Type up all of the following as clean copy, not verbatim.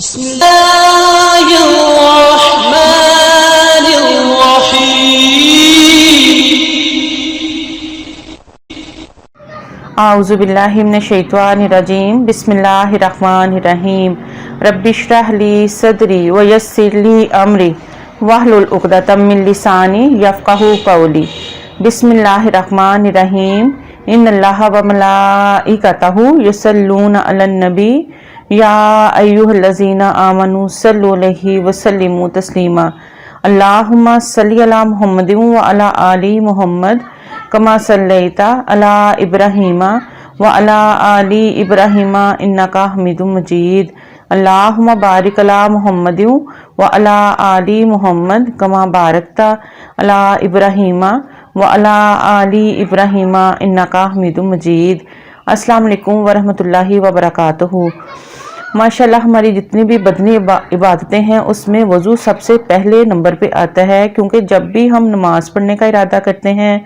بسم الله الرحمن الرحيم اعوذ باللہ من الشیطان الرجیم بسم اللہ الرحمن الرحیم رب اشرح لی صدری ویسر لی امری واحلل عقدۃ من لسانی یفقہوا قولی بسم اللہ الرحمن الرحیم ان اللہ وملائکتہ یصلون علی النبی یا ایھا الذین آمنوا صلوا علیہ وسلموا تسلیما اللہم صلی علی محمد وعلی آل محمد کما صلیت علی ابراہیم وعلی آل ابراہیم انک حمید مجید اللہم بارک علی محمد وعلی آل محمد کما بارکت علی ابراہیم وعلی آل ابراہیم انک حمید مجید۔ السلام علیکم ورحمۃ اللہ وبرکاتہ۔ ماشاءاللہ ہماری جتنی بھی بدنی عبادتیں ہیں اس میں وضو سب سے پہلے نمبر پہ آتا ہے، کیونکہ جب بھی ہم نماز پڑھنے کا ارادہ کرتے ہیں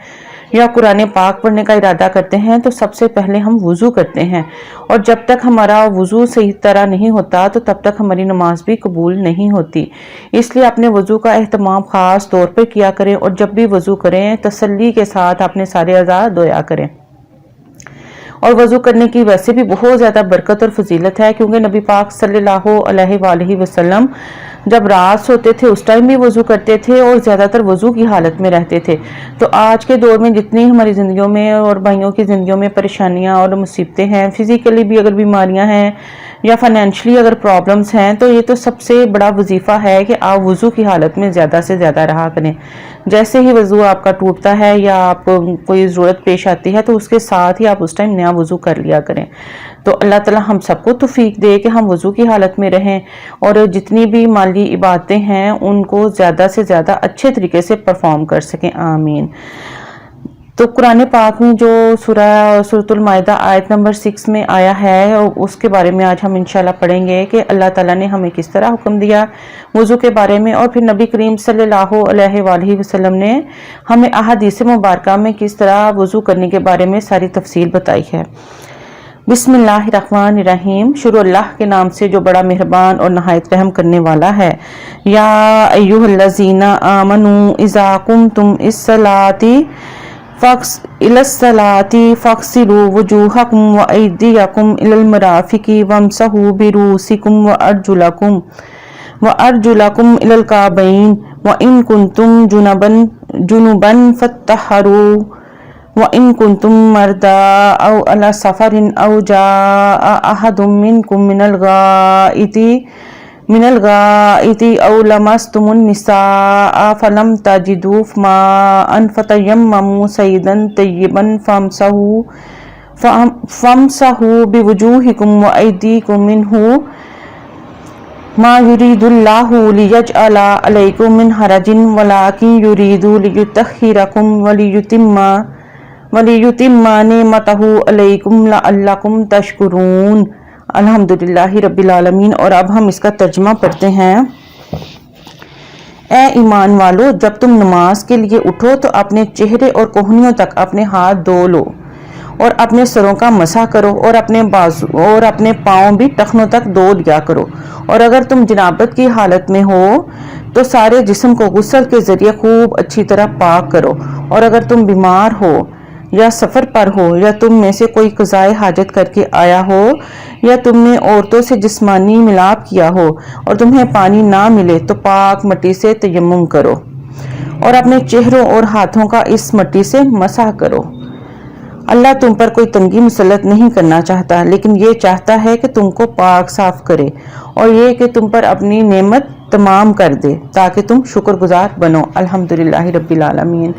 یا قرآن پاک پڑھنے کا ارادہ کرتے ہیں تو سب سے پہلے ہم وضو کرتے ہیں، اور جب تک ہمارا وضو صحیح طرح نہیں ہوتا تو تب تک ہماری نماز بھی قبول نہیں ہوتی۔ اس لیے اپنے وضو کا اہتمام خاص طور پہ کیا کریں، اور جب بھی وضو کریں تسلی کے ساتھ اپنے سارے اعضاء دھویا کریں۔ اور وضو کرنے کی ویسے بھی بہت زیادہ برکت اور فضیلت ہے، کیونکہ نبی پاک صلی اللہ علیہ وآلہ وسلم جب رات سوتے تھے اس ٹائم بھی وضو کرتے تھے اور زیادہ تر وضو کی حالت میں رہتے تھے۔ تو آج کے دور میں جتنی ہماری زندگیوں میں اور بھائیوں کی زندگیوں میں پریشانیاں اور مصیبتیں ہیں، فزیکلی بھی اگر بیماریاں ہیں یا فائنینشلی اگر پرابلمز ہیں، تو یہ تو سب سے بڑا وظیفہ ہے کہ آپ وضو کی حالت میں زیادہ سے زیادہ رہا کریں۔ جیسے ہی وضو آپ کا ٹوٹتا ہے یا آپ کو کوئی ضرورت پیش آتی ہے تو اس کے ساتھ ہی آپ اس ٹائم نیا وضو کر لیا کریں۔ تو اللہ تعالی ہم سب کو توفیق دے کہ ہم وضو کی حالت میں رہیں اور جتنی بھی مالی عبادتیں ہیں ان کو زیادہ سے زیادہ اچھے طریقے سے پرفارم کر سکیں، آمین۔ تو قرآن پاک میں جو سورۃ المائدہ آیت نمبر 6 میں آیا ہے اس کے بارے میں آج ہم انشاءاللہ پڑھیں گے کہ اللہ تعالیٰ نے ہمیں کس طرح حکم دیا وضو کے بارے میں، اور پھر نبی کریم صلی اللہ علیہ وآلہ وسلم نے ہمیں احادیث مبارکہ میں کس طرح وضو کرنے کے بارے میں ساری تفصیل بتائی ہے۔ بسم اللہ الرحمن الرحیم، شروع اللہ کے نام سے جو بڑا مہربان اور نہایت رحم کرنے والا ہے۔ یا ایھا الذین آمنوا اذا قمتم إلى الصلاة فاغسلوا وجوهكم وأيديكم إلى المرافق وامسحوا برؤوسكم وأرجلكم إلى الكعبين وإن كنتم جنبا فاطهروا وَإِن كُنتُم مَّرْضَىٰ أَوْ عَلَىٰ سَفَرٍ أَوْ جَاءَ أَحَدٌ مِّنكُم مِّنَ الْغَائِطِ أَوْ لَمَسْتُمُ النِّسَاءَ فَلَمْ تَجِدُوا مَاءً فَتَيَمَّمُوا صَعِيدًا طَيِّبًا فَامْسَحُوا بِوُجُوهِكُمْ وَأَيْدِيكُم مِّنْهُ مَا يُرِيدُ اللَّهُ لِيَجْعَلَ عَلَيْكُم مِّنْ حَرَجٍ وَلَٰكِن يُرِيدُ لِيُطَهِّرَكُمْ وَلِيُتِمَّ نِعْمَتَهُ عَلَيْكُمْ لَعَلَّكُمْ تَشْكُرُونَ۔ الحمدللہ رب العالمین۔ اور اب ہم اس کا ترجمہ پڑھتے ہیں۔ اے ایمان والو، جب تم نماز کے لیے اٹھو تو اپنے چہرے اور کوہنیوں تک اپنے ہاتھ دھو لو اور اپنے سروں کا مسح کرو اور اپنے بازو اور اپنے پاؤں بھی ٹخنوں تک دھو لیا کرو، اور اگر تم جنابت کی حالت میں ہو تو سارے جسم کو غسل کے ذریعے خوب اچھی طرح پاک کرو، اور اگر تم بیمار ہو یا سفر پر ہو یا تم میں سے کوئی قضائے حاجت کر کے آیا ہو یا تم نے عورتوں سے جسمانی ملاپ کیا ہو اور تمہیں پانی نہ ملے تو پاک مٹی سے تیمم کرو اور اپنے چہروں اور ہاتھوں کا اس مٹی سے مسح کرو۔ اللہ تم پر کوئی تنگی مسلط نہیں کرنا چاہتا، لیکن یہ چاہتا ہے کہ تم کو پاک صاف کرے، اور یہ کہ تم پر اپنی نعمت تمام کر دے تاکہ تم شکر گزار بنو۔ الحمدللہ رب العالمین۔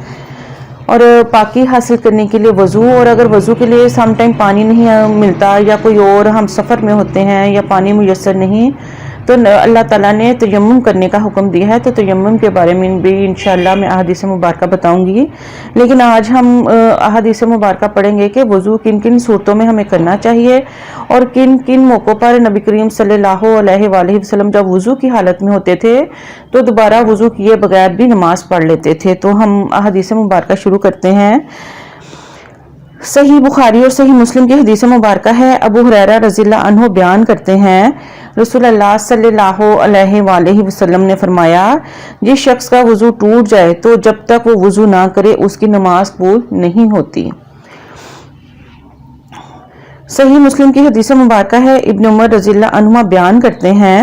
اور پاکی حاصل کرنے کے لیے وضو، اور اگر وضو کے لیے سم ٹائم پانی نہیں ملتا یا کوئی اور ہم سفر میں ہوتے ہیں یا پانی میسر نہیں، تو اللہ تعالیٰ نے تیمم کرنے کا حکم دیا ہے، تو تیمم کے بارے میں بھی انشاءاللہ میں احادیث مبارکہ بتاؤں گی۔ لیکن آج ہم احادیث مبارکہ پڑھیں گے کہ وضو کن کن صورتوں میں ہمیں کرنا چاہیے اور کن کن موقعوں پر نبی کریم صلی اللہ علیہ وآلہ وسلم جب وضو کی حالت میں ہوتے تھے تو دوبارہ وضو کیے بغیر بھی نماز پڑھ لیتے تھے۔ تو ہم احادیث مبارکہ شروع کرتے ہیں۔ صحیح بخاری اور صحیح مسلم کی حدیث مبارکہ ہے، ابو ہریرہ رضی اللہ عنہ بیان کرتے ہیں رسول اللہ صلی اللہ علیہ وآلہ وسلم نے فرمایا، جس شخص کا وضو ٹوٹ جائے تو جب تک وہ وضو نہ کرے اس کی نماز قبول نہیں ہوتی۔ صحیح مسلم کی حدیث مبارکہ ہے، ابن عمر رضی اللہ عنہما بیان کرتے ہیں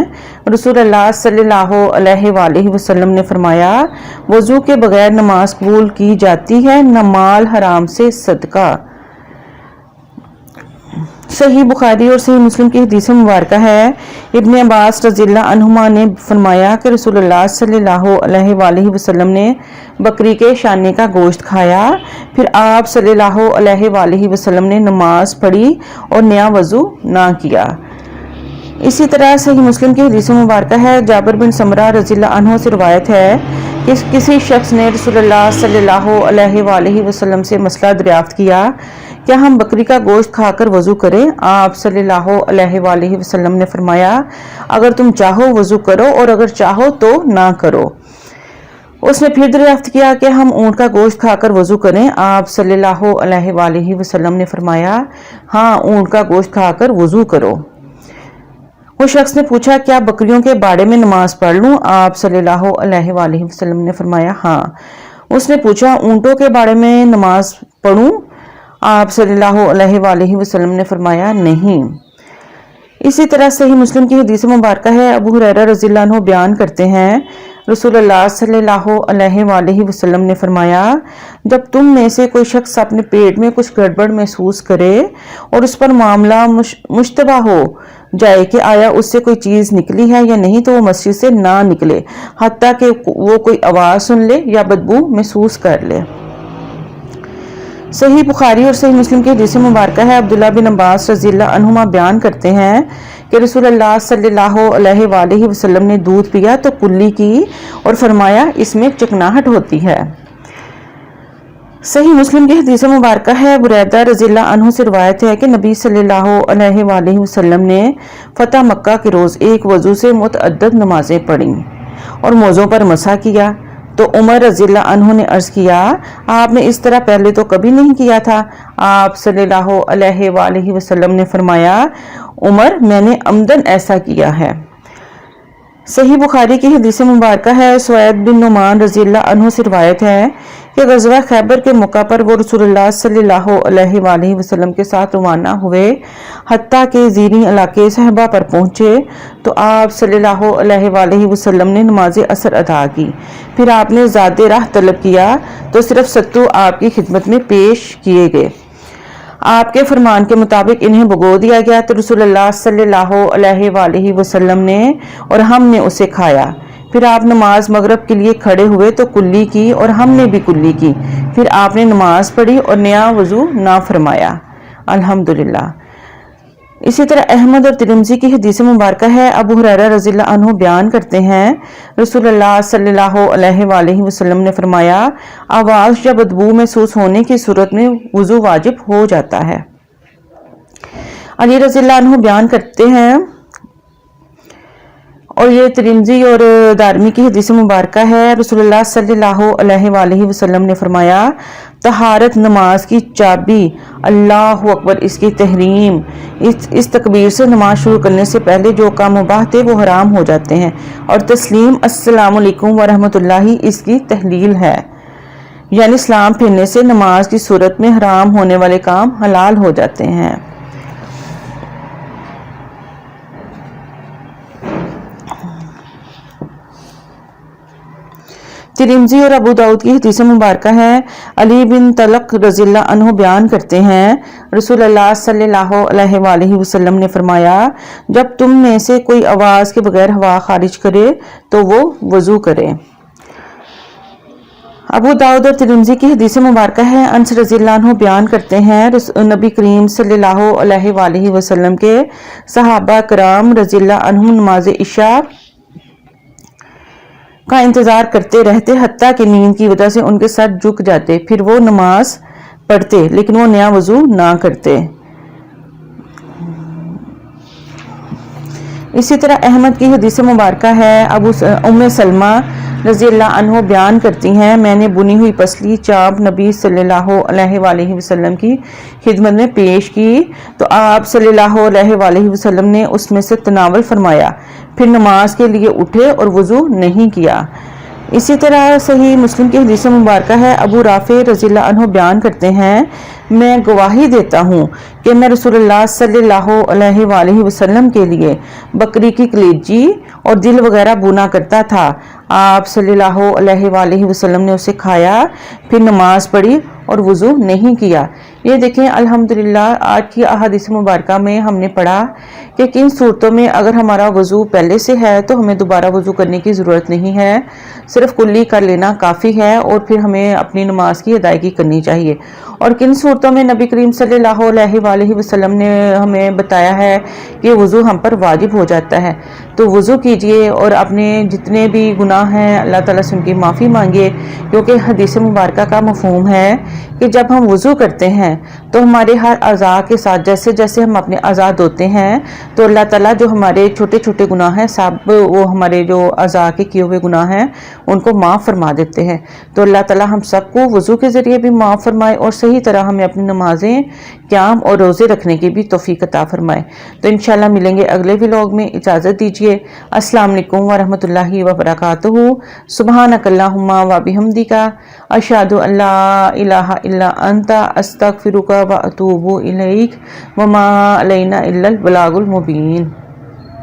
رسول اللہ صلی اللہ علیہ وآلہ وسلم نے فرمایا، وضو کے بغیر نماز قبول کی جاتی ہے، نہ مال حرام سے صدقہ۔ صحیح بخاری اور صحیح مسلم کی حدیث مبارکہ ہے، ابن عباس رضی اللہ عنہما نے فرمایا کہ رسول اللہ صلی اللہ علیہ وآلہ وسلم نے بکری کے شانے کا گوشت کھایا، پھر آپ صلی اللہ علیہ وآلہ وسلم نے نماز پڑھی اور نیا وضو نہ کیا۔ اسی طرح صحیح مسلم کی حدیث مبارکہ ہے، جابر بن سمرہ رضی اللہ عنہ سے روایت ہے کہ کسی شخص نے رسول اللہ صلی اللہ علیہ وآلہ وسلم سے مسئلہ دریافت کیا، کیا ہم بکری کا گوشت کھا کر وضو کریں؟ آپ صلی اللہ علیہ وآلہ وسلم نے فرمایا، اگر تم چاہو وضو کرو اور اگر چاہو تو نہ کرو۔ اس نے پھر دریافت کیا کہ ہم اونٹ کا گوشت کھا کر وضو کریں؟ آپ صلی اللہ علیہ وآلہ وسلم نے فرمایا، ہاں، اونٹ کا گوشت کھا کر وضو کرو۔ وہ شخص نے پوچھا، کیا بکریوں کے باڑے میں نماز پڑھ لوں؟ آپ صلی اللہ علیہ وآلہ وسلم نے فرمایا، ہاں۔ اس نے پوچھا، اونٹوں کے باڑے میں نماز پڑھوں؟ آپ صلی اللہ علیہ وآلہ وسلم نے فرمایا، نہیں۔ اسی طرح صحیح مسلم کی حدیث مبارکہ ہے، ابو ہریرہ رضی اللہ عنہ بیان کرتے ہیں رسول اللہ صلی اللہ علیہ وآلہ وسلم نے فرمایا، جب تم میں سے کوئی شخص اپنے پیٹ میں کچھ گڑبڑ محسوس کرے اور اس پر معاملہ مشتبہ ہو جائے کہ آیا اس سے کوئی چیز نکلی ہے یا نہیں، تو وہ مسجد سے نہ نکلے حتیٰ کہ وہ کوئی آواز سن لے یا بدبو محسوس کر لے۔ صحیح بخاری اور صحیح مسلم کی حدیث مبارکہ ہے، عبداللہ بن عباس رضی اللہ عنہما بیان کرتے ہیں کہ رسول اللہ صلی اللہ علیہ وآلہ وسلم نے دودھ پیا تو کلی کی اور فرمایا، اس میں چکناہٹ ہوتی ہے۔ صحیح مسلم کی حدیث مبارکہ ہے، بریدہ رضی اللہ عنہ سے روایت ہے کہ نبی صلی اللہ علیہ وآلہ وسلم نے فتح مکہ کے روز ایک وضو سے متعدد نمازیں پڑھیں اور موزوں پر مسح کیا، تو عمر رضی اللہ عنہ نے عرض کیا، آپ نے اس طرح پہلے تو کبھی نہیں کیا تھا؟ آپ صلی اللہ علیہ وآلہ وسلم نے فرمایا، عمر، میں نے عمدن ایسا کیا ہے۔ صحیح بخاری کی حدیث مبارکہ ہے، سوید بن نعمان رضی اللہ عنہ سے روایت ہے کہ غزوہ خیبر کے موقع پر وہ رسول اللہ صلی اللہ علیہ وآلہ وسلم کے ساتھ روانہ ہوئے، حتیٰ کہ زیریں علاقے صحبہ پر پہنچے تو آپ صلی اللہ علیہ وآلہ وسلم نے نماز عصر ادا کی، پھر آپ نے زاد راہ طلب کیا تو صرف ستو آپ کی خدمت میں پیش کیے گئے۔ آپ کے فرمان کے مطابق انہیں بھگو دیا گیا تو رسول اللہ صلی اللہ علیہ وآلہ وسلم نے اور ہم نے اسے کھایا۔ پھر آپ نماز مغرب کے لیے کھڑے ہوئے تو کلی کی اور ہم نے بھی کلی کی، پھر آپ نے نماز پڑھی اور نیا وضو نہ فرمایا۔ الحمدللہ۔ اسی طرح احمد اور ترمذی کی حدیث مبارکہ ہے، ابو ہریرہ رضی اللہ عنہ بیان کرتے ہیں رسول اللہ صلی اللہ علیہ وآلہ وسلم نے فرمایا، آواز یا بدبو محسوس ہونے کی صورت میں وضو واجب ہو جاتا ہے۔ علی رضی اللہ عنہ بیان کرتے ہیں، اور یہ ترمذی اور دارمی کی حدیث مبارکہ ہے، رسول اللہ صلی اللہ علیہ وآلہ وسلم نے فرمایا، طہارت نماز کی چابی، اللہ اکبر اس کی تحریم، اس تکبیر سے نماز شروع کرنے سے پہلے جو کام مباح تھے وہ حرام ہو جاتے ہیں، اور تسلیم السلام علیکم ورحمۃ اللہ اس کی تحلیل ہے، یعنی سلام پھیرنے سے نماز کی صورت میں حرام ہونے والے کام حلال ہو جاتے ہیں۔ ترمذی اور ابو داؤد کی حدیث مبارکہ ہے، علی بن طلق رضی اللہ عنہ بیان کرتے ہیں رسول اللہ صلی اللہ علیہ وآلہ وسلم نے فرمایا، جب تم میں سے کوئی آواز کے بغیر ہوا خارج کرے تو وہ وضو کرے۔ ابو داؤد اور ترمذی کی حدیث مبارکہ ہے، انس رضی اللہ عنہ بیان کرتے ہیں نبی کریم صلی اللہ علیہ وآلہ وسلم کے صحابہ کرام رضی اللہ عنہم نماز عشاء کا انتظار کرتے رہتے حتیٰ کہ نیند کی وجہ سے ان کے سر جھک جاتے، پھر وہ نماز پڑھتے لیکن وہ نیا وضو نہ کرتے۔ اسی طرح احمد کی حدیث مبارکہ ہے، ام سلمہ رضی اللہ عنہ بیان کرتی ہیں، میں نے بنی ہوئی پسلی چاپ نبی صلی اللہ علیہ وآلہ وسلم کی خدمت میں پیش کی تو آپ صلی اللہ علیہ وآلہ وسلم نے اس میں سے تناول فرمایا، پھر نماز کے لیے اٹھے اور وضو نہیں کیا۔ اسی طرح صحیح مسلم کی حدیث مبارکہ ہے، ابو رافع رضی اللہ عنہ بیان کرتے ہیں، میں گواہی دیتا ہوں کہ میں رسول اللہ صلی اللہ علیہ وآلہ وسلم کے لیے بکری کی کلیجی اور دل وغیرہ بونا کرتا تھا، آپ صلی اللہ علیہ وآلہ وسلم نے اسے کھایا، پھر نماز پڑھی اور وضو نہیں کیا۔ یہ دیکھیں الحمدللہ آج کی احادیث مبارکہ میں ہم نے پڑھا کہ کن صورتوں میں اگر ہمارا وضو پہلے سے ہے تو ہمیں دوبارہ وضو کرنے کی ضرورت نہیں ہے، صرف کلی کر لینا کافی ہے اور پھر ہمیں اپنی نماز کی ادائیگی کرنی چاہیے۔ اور کن صورتوں میں نبی کریم صلی اللہ علیہ وآلہ وسلم نے ہمیں بتایا ہے کہ وضو ہم پر واجب ہو جاتا ہے، تو وضو کیجئے اور اپنے جتنے بھی گناہ ہیں اللہ تعالیٰ سے ان کی معافی مانگیے، کیونکہ حدیث مبارکہ کا مفہوم ہے کہ جب ہم وضو کرتے ہیں تو ہمارے ہر اعضاء کے ساتھ جیسے جیسے ہم اپنے اعضاء دھوتے ہیں تو اللہ تعالیٰ جو ہمارے چھوٹے چھوٹے گناہ ہیں سب وہ ہمارے جو اعضاء کے کیے ہوئے گناہ ہیں ان کو معاف فرما دیتے ہیں۔ تو اللہ تعالیٰ ہم سب کو وضو کے ذریعے بھی معاف فرمائے اور صحیح طرح ہمیں اپنی نمازیں، قیام اور روزے رکھنے کی بھی توفیق عطا فرمائے۔ تو انشاءاللہ ملیں گے اگلے ولاگ میں، اجازت دیجیے، السلام علیکم ورحمۃ اللہ وبرکاتہ۔ سبحانک اللہم و بحمدک، اشہد ان لا الہ الا انت، استغفرک و اتوب الیک، وما علینا الا البلاغ المبین۔